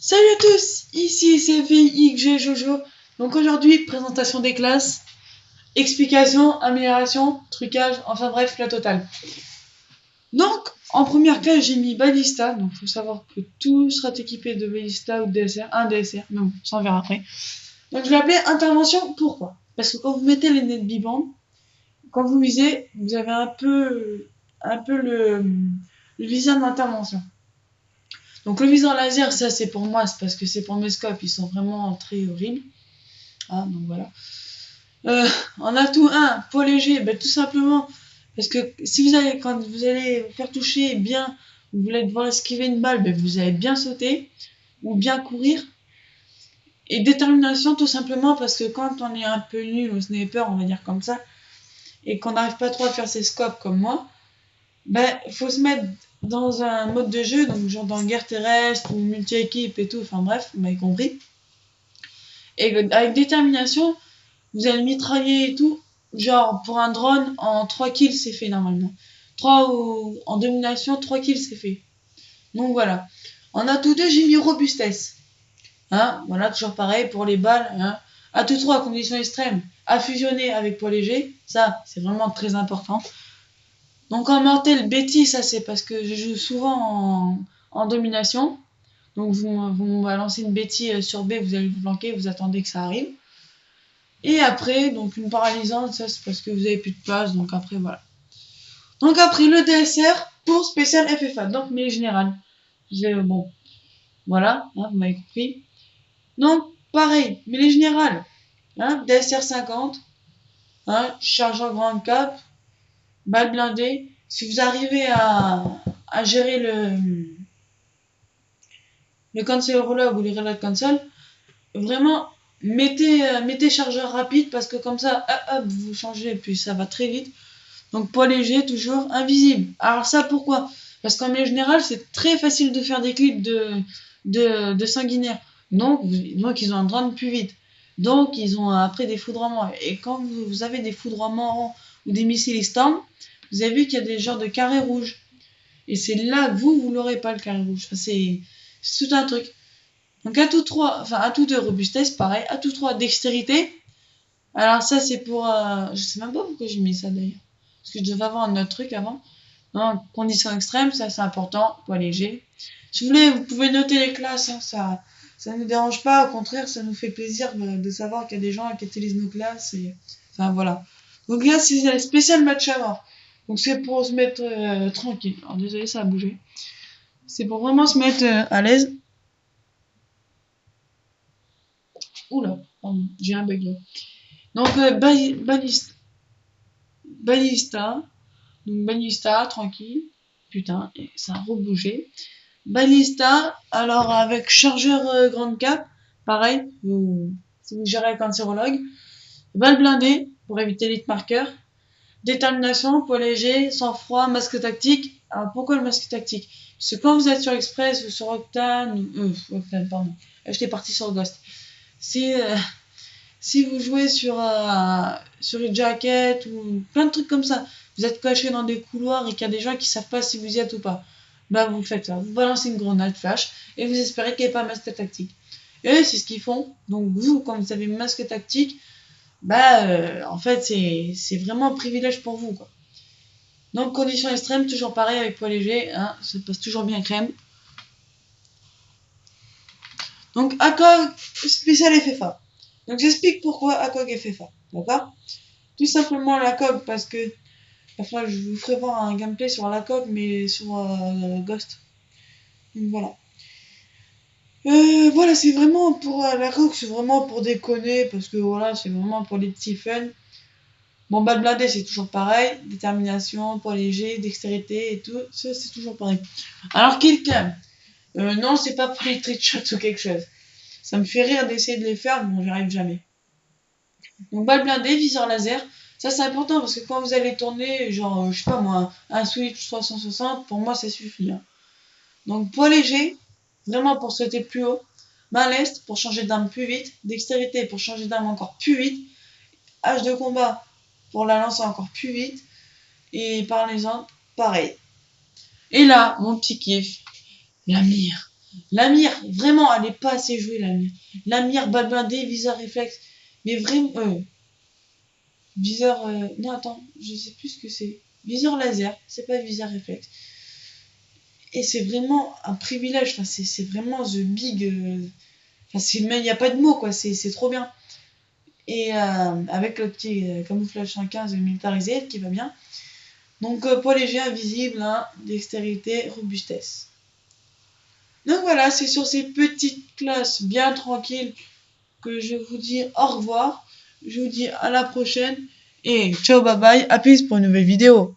Salut à tous, ici c'est VXG Jojo. Donc aujourd'hui, présentation des classes, explication, amélioration, trucage, enfin bref, la totale. Donc, en première classe, j'ai mis Ballista. Donc, il faut savoir que tout sera équipé de Ballista ou de DSR. Un DSR, mais bon, ça on verra après. Donc, je l'ai appelé intervention. Pourquoi? Parce que quand vous mettez les lunettes Biband, quand vous visez, vous avez un peu le viseur d'intervention. Donc le viseur laser, ça c'est pour moi, c'est parce que c'est pour mes scopes, ils sont vraiment très horribles. Ah, donc voilà. En atout 1, poids léger, tout simplement, parce que si vous allez, quand vous allez vous faire toucher bien, vous voulez devoir esquiver une balle, vous allez bien sauter, ou bien courir. Et détermination, tout simplement, parce que quand on est un peu nul au sniper, on va dire comme ça, et qu'on n'arrive pas trop à faire ses scopes comme moi, il faut se mettre dans un mode de jeu, donc genre dans guerre terrestre ou multi-équipe et tout, enfin bref, vous m'avez compris. Et avec détermination, vous allez mitrailler et tout. Genre pour un drone, en 3 kills c'est fait normalement. 3 ou en domination, 3 kills c'est fait. Donc voilà. En atout 2, j'ai mis robustesse. Hein, voilà, toujours pareil pour les balles. Hein. Atout 3, conditions extrêmes, à fusionner avec poids léger. Ça, c'est vraiment très important. Donc en mortel, Betty, ça c'est parce que je joue souvent en domination. Donc vous balancez une Betty sur B, vous allez vous flanquer, vous attendez que ça arrive. Et après, donc une paralysante, ça c'est parce que vous avez plus de place, donc après voilà. Donc après le DSR pour spécial FFA, donc mais général. Bon, voilà, hein, vous m'avez compris. Donc pareil, mais les générales, hein, DSR 50, hein, chargeur grande cap, balle blindée. Si vous arrivez à gérer le cancel reload ou le reload cancel, vraiment mettez chargeur rapide parce que comme ça, hop, vous changez et puis ça va très vite. Donc poids léger, toujours invisible. Alors ça pourquoi? Parce qu'en milieu général, c'est très facile de faire des clips de sanguinaires. Donc ils ont un drone plus vite. Donc ils ont après des foudroiements. Et quand vous avez des foudroiements ou des missiles Storm, vous avez vu qu'il y a des genres de carrés rouges. Et c'est là que vous l'aurez pas le carré rouge. Enfin, c'est tout un truc. Donc atout 3, enfin atout 2 robustesse, pareil. Atout 3 dextérité. Alors ça c'est pour... je sais même pas pourquoi j'ai mis ça d'ailleurs. Parce que je devais avoir un autre truc avant. Non, conditions extrêmes, ça c'est important, poids léger. Si vous voulez, vous pouvez noter les classes, hein, ça ne nous dérange pas, au contraire, ça nous fait plaisir de savoir qu'il y a des gens qui utilisent nos classes. Et... Enfin voilà. Donc là, c'est un spécial match à mort. Donc c'est pour se mettre tranquille. Alors désolé, ça a bougé. C'est pour vraiment se mettre à l'aise. Oula, pardon, j'ai un bug là. Donc Ballista, donc Ballista, tranquille. Putain, et ça a rebougé. Ballista, alors avec chargeur grande cap, pareil, si vous gérez avec un sérologue. Balle blindée, pour éviter l'hit marqueur. Détermination, poids léger, sang-froid, masque tactique. Alors pourquoi le masque tactique? Parce que quand vous êtes sur Express ou sur Octane, Octane, pardon, j'étais parti sur Ghost. Si vous jouez sur une jacket ou plein de trucs comme ça, vous êtes caché dans des couloirs et qu'il y a des gens qui savent pas si vous y êtes ou pas, vous faites ça, vous balancez une grenade flash et vous espérez qu'il n'y ait pas un masque tactique. Et eux, c'est ce qu'ils font. Donc vous, quand vous avez un masque tactique, en fait, c'est vraiment un privilège pour vous, quoi. Donc conditions extrêmes, toujours pareil avec poids léger, hein, ça passe toujours bien crème. Donc ACOG spécial FFA. Donc j'explique pourquoi ACOG FFA, d'accord? Tout simplement la COG parce que enfin je vous ferai voir un gameplay sur la COG mais sur Ghost. Donc voilà. Voilà, c'est vraiment pour la COG, c'est vraiment pour déconner parce que voilà, c'est vraiment pour les petits fun. Bon, balle blindée, c'est toujours pareil. Détermination, poids léger, dextérité et tout, ça c'est toujours pareil. Alors kill cam. Non, c'est pas pour les trick shots ou quelque chose. Ça me fait rire d'essayer de les faire, mais bon, j'y arrive jamais. Donc balle blindée, viseur laser. Ça c'est important parce que quand vous allez tourner, genre, je sais pas moi, un switch 360, pour moi ça suffit. Hein. Donc poids léger, vraiment pour sauter plus haut. Main leste pour changer d'arme plus vite. Dextérité pour changer d'arme encore plus vite. Hache de combat pour la lancer encore plus vite. Et parlez-en, pareil. Et là, mon petit kiff, la mire. La mire, vraiment, elle est pas assez jouée, la mire. La mire, balle blindée, viseur réflexe. Mais vraiment, viseur, non, attends, je sais plus ce que c'est. Viseur laser, c'est pas viseur réflexe. Et c'est vraiment un privilège, enfin, c'est vraiment the big. Enfin, il n'y a pas de mots, quoi, c'est trop bien. Et avec le petit camouflage 115 militarisé qui va bien. Donc poids léger, invisible, hein, dextérité, robustesse. Donc voilà, c'est sur ces petites classes bien tranquilles que je vous dis au revoir. Je vous dis à la prochaine et ciao bye bye, à plus pour une nouvelle vidéo.